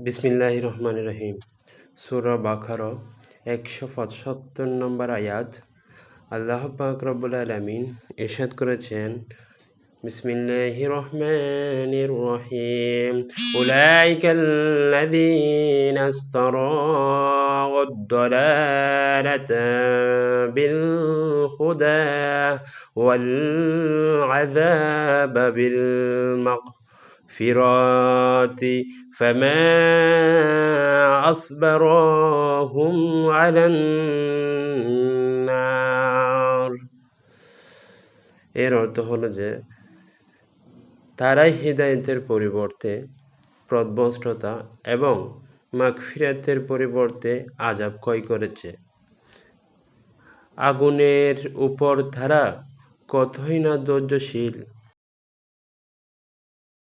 বিসমিল্লাহির রহমানির রহিম। সূরা বাকারা ১৭৫ নম্বর আয়াত। আল্লাহ পাক রব্বুল আলামিন ইরশাদ করেছেন, বিসমিল্লাহির রহমানির রহিম, উলাইকাল্লাযীনা ইশতারাউদ দালালাতা বিল হুদা ওয়াল আযাবা বিল মাগফিরাতি ফামা আসবারাহুম আলান নার। এর অর্থ হলো যে তারাই হিদায়াতের পরিবর্তে পথভ্রষ্টতা এবং মাগফিরাতের পরিবর্তে আযাব ক্রয় করেছে। আগুনের উপর তারা কতই না ধৈর্যশীল